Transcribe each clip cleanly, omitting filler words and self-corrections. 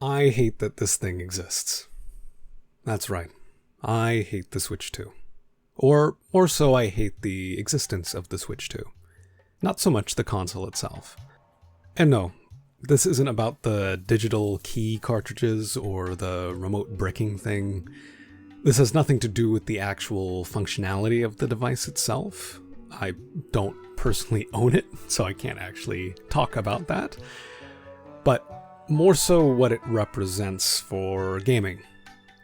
I hate that this thing exists. That's right. I hate the Switch 2. Or more so, I hate the existence of the Switch 2. Not so much the console itself. And no, this isn't about the digital key cartridges or the remote bricking thing. This has nothing to do with the actual functionality of the device itself. I don't personally own it, so I can't actually talk about that. But more so what it represents for gaming.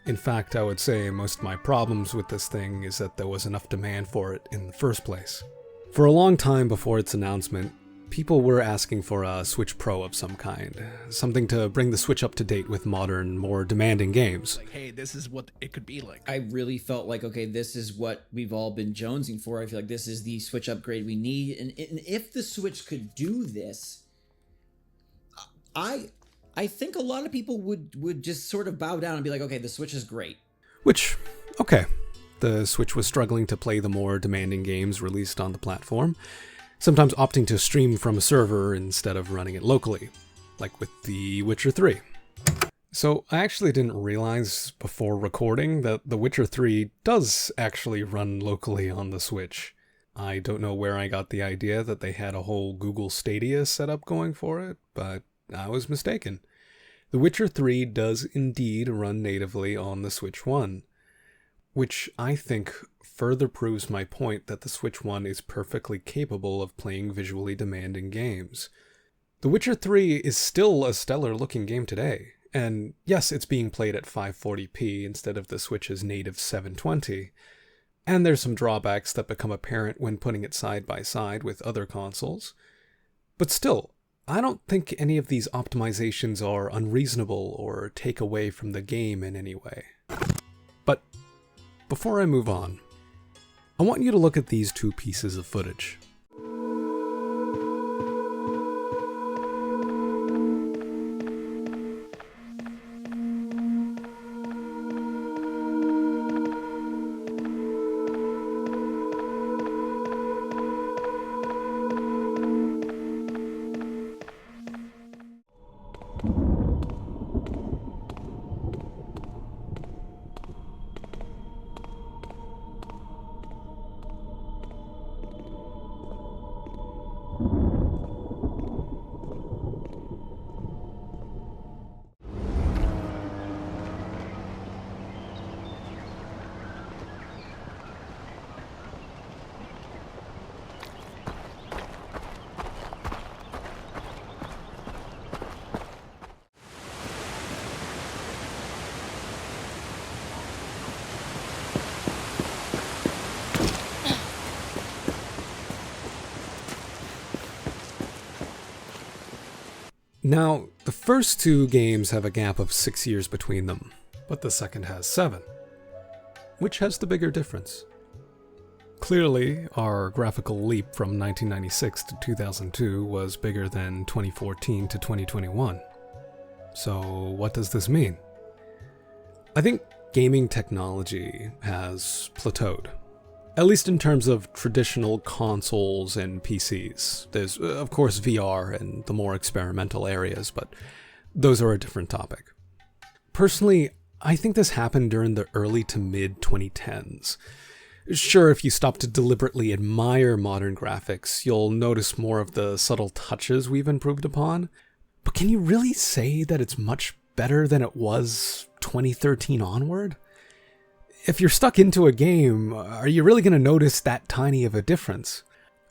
In fact, I would say most of my problems with this thing is that there was enough demand for it in the first place. For a long time before its announcement, people were asking for a Switch Pro of some kind, something to bring the Switch up to date with modern, more demanding games. Like, hey, this is what it could be like. I really felt like, okay, this is what we've all been jonesing for. I feel like this is the Switch upgrade we need. And if the Switch could do this, I think a lot of people would just sort of bow down and be like, okay, the Switch is great. Which, okay, the Switch was struggling to play the more demanding games released on the platform, sometimes opting to stream from a server instead of running it locally, like with The Witcher 3. So I actually didn't realize before recording that The Witcher 3 does actually run locally on the Switch. I don't know where I got the idea that they had a whole Google Stadia setup going for it, but I was mistaken. The Witcher 3 does indeed run natively on the Switch 1, which I think further proves my point that the Switch 1 is perfectly capable of playing visually demanding games. The Witcher 3 is still a stellar-looking game today, and yes, it's being played at 540p instead of the Switch's native 720, and there's some drawbacks that become apparent when putting it side by side with other consoles, but still, I don't think any of these optimizations are unreasonable or take away from the game in any way. But before I move on, I want you to look at these two pieces of footage. Now, the first two games have a gap of 6 years between them, but the second has 7. Which has the bigger difference? Clearly, our graphical leap from 1996 to 2002 was bigger than 2014 to 2021. So, what does this mean? I think gaming technology has plateaued. At least in terms of traditional consoles and PCs. There's, of course, VR and the more experimental areas, but those are a different topic. Personally, I think this happened during the early to mid 2010s. Sure, if you stop to deliberately admire modern graphics, you'll notice more of the subtle touches we've improved upon. But can you really say that it's much better than it was 2013 onward? If you're stuck into a game, are you really going to notice that tiny of a difference?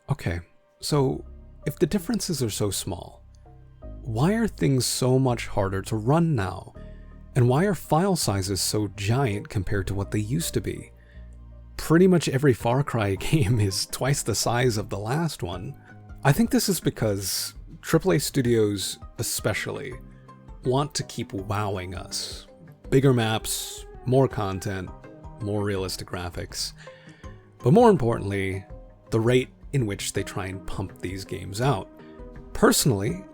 Okay, so if the differences are so small, why are things so much harder to run now? And why are file sizes so giant compared to what they used to be? Pretty much every Far Cry game is twice the size of the last one. I think this is because AAA studios, especially, want to keep wowing us. Bigger maps, more content, more realistic graphics, but more importantly, the rate in which they try and pump these games out. Personally,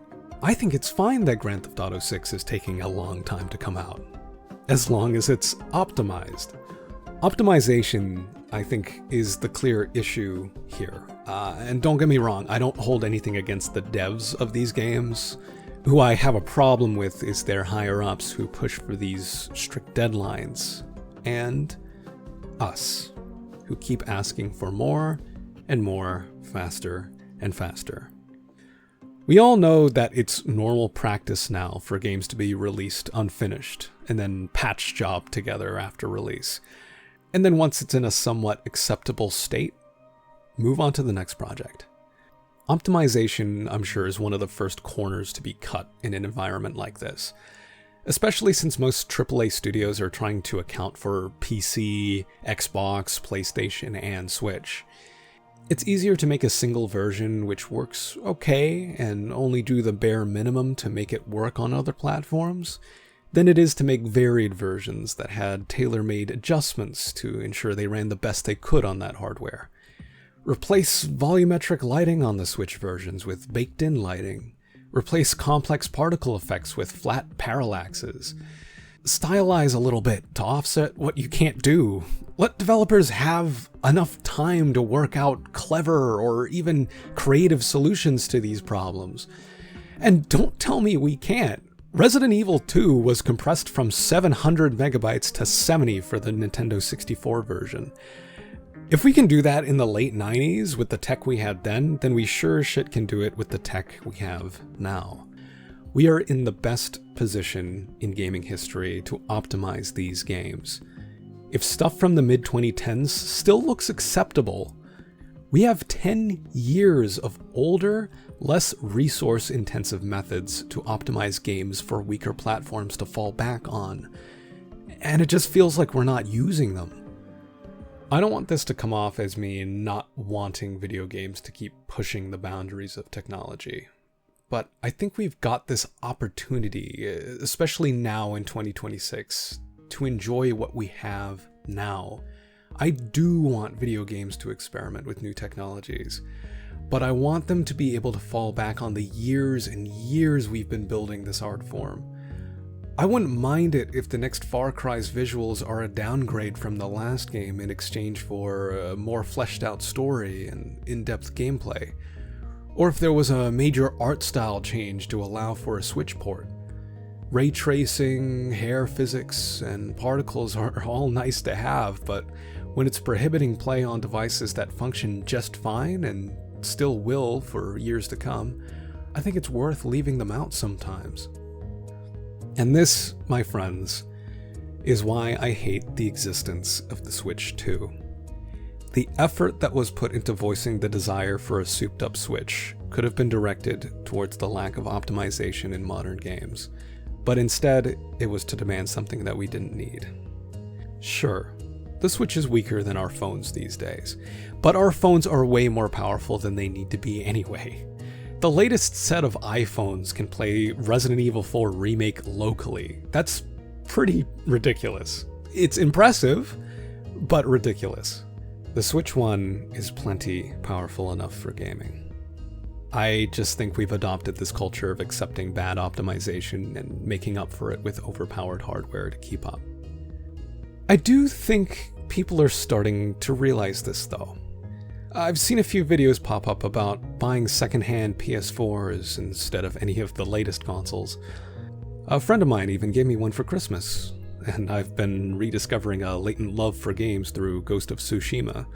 I think it's fine that Grand Theft Auto 6 is taking a long time to come out, as long as it's optimized. Optimization, I think, is the clear issue here. And don't get me wrong, I don't hold anything against the devs of these games. Who I have a problem with is their higher-ups who push for these strict deadlines, and us, who keep asking for more and more, faster and faster. We all know that it's normal practice now for games to be released unfinished, and then patch job together after release. And then once it's in a somewhat acceptable state, move on to the next project. Optimization, I'm sure, is one of the first corners to be cut in an environment like this, especially since most AAA studios are trying to account for PC, Xbox, PlayStation, and Switch. It's easier to make a single version which works okay and only do the bare minimum to make it work on other platforms than it is to make varied versions that had tailor-made adjustments to ensure they ran the best they could on that hardware. Replace volumetric lighting on the Switch versions with baked-in lighting. Replace complex particle effects with flat parallaxes. Stylize a little bit to offset what you can't do. Let developers have enough time to work out clever or even creative solutions to these problems. And don't tell me we can't. Resident Evil 2 was compressed from 700 megabytes to 70 for the Nintendo 64 version. If we can do that in the late 90s with the tech we had then we sure as shit can do it with the tech we have now. We are in the best position in gaming history to optimize these games. If stuff from the mid-2010s still looks acceptable, we have 10 years of older, less resource-intensive methods to optimize games for weaker platforms to fall back on. And it just feels like we're not using them. I don't want this to come off as me not wanting video games to keep pushing the boundaries of technology. But I think we've got this opportunity, especially now in 2026, to enjoy what we have now. I do want video games to experiment with new technologies, but I want them to be able to fall back on the years and years we've been building this art form. I wouldn't mind it if the next Far Cry's visuals are a downgrade from the last game in exchange for a more fleshed out story and in-depth gameplay. Or if there was a major art style change to allow for a Switch port. Ray tracing, hair physics, and particles are all nice to have, but when it's prohibiting play on devices that function just fine and still will for years to come, I think it's worth leaving them out sometimes. And this, my friends, is why I hate the existence of the Switch 2. The effort that was put into voicing the desire for a souped-up Switch could have been directed towards the lack of optimization in modern games, but instead it was to demand something that we didn't need. Sure, the Switch is weaker than our phones these days, but our phones are way more powerful than they need to be anyway. The latest set of iPhones can play Resident Evil 4 Remake locally. That's pretty ridiculous. It's impressive, but ridiculous. The Switch 1 is plenty powerful enough for gaming. I just think we've adopted this culture of accepting bad optimization and making up for it with overpowered hardware to keep up. I do think people are starting to realize this though. I've seen a few videos pop up about buying secondhand PS4s instead of any of the latest consoles. A friend of mine even gave me one for Christmas, and I've been rediscovering a latent love for games through Ghost of Tsushima,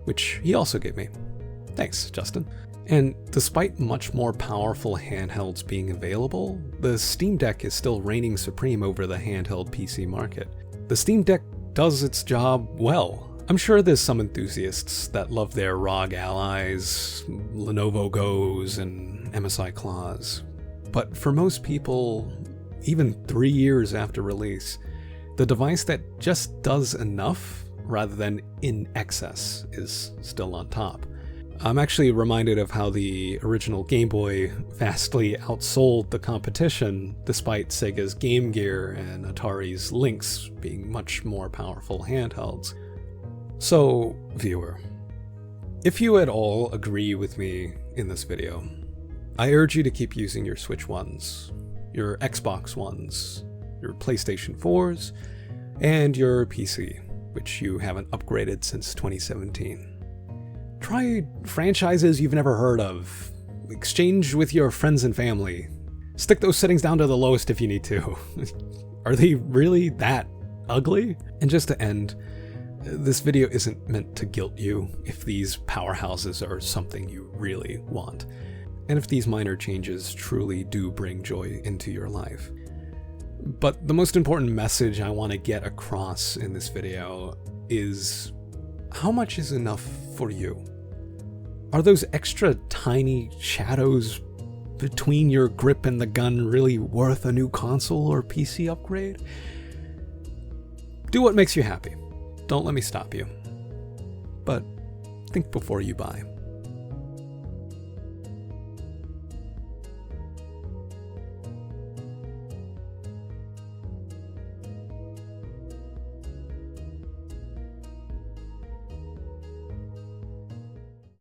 which he also gave me. Thanks, Justin. And despite much more powerful handhelds being available, the Steam Deck is still reigning supreme over the handheld PC market. The Steam Deck does its job well. I'm sure there's some enthusiasts that love their ROG allies, Lenovo Go's, and MSI Claws. But for most people, even 3 years after release, the device that just does enough rather than in excess is still on top. I'm actually reminded of how the original Game Boy vastly outsold the competition, despite Sega's Game Gear and Atari's Lynx being much more powerful handhelds. So, viewer, if you at all agree with me in this video, I urge you to keep using your Switch 1s, your Xbox Ones, your PlayStation 4s, and your PC, which you haven't upgraded since 2017. Try franchises you've never heard of, exchange with your friends and family, Stick those settings down to the lowest if you need to. Are they really that ugly? And just to end, this video isn't meant to guilt you if these powerhouses are something you really want, and if these minor changes truly do bring joy into your life. But the most important message I want to get across in this video is, how much is enough for you? Are those extra tiny shadows between your grip and the gun really worth a new console or PC upgrade? Do what makes you happy. Don't let me stop you. But think before you buy.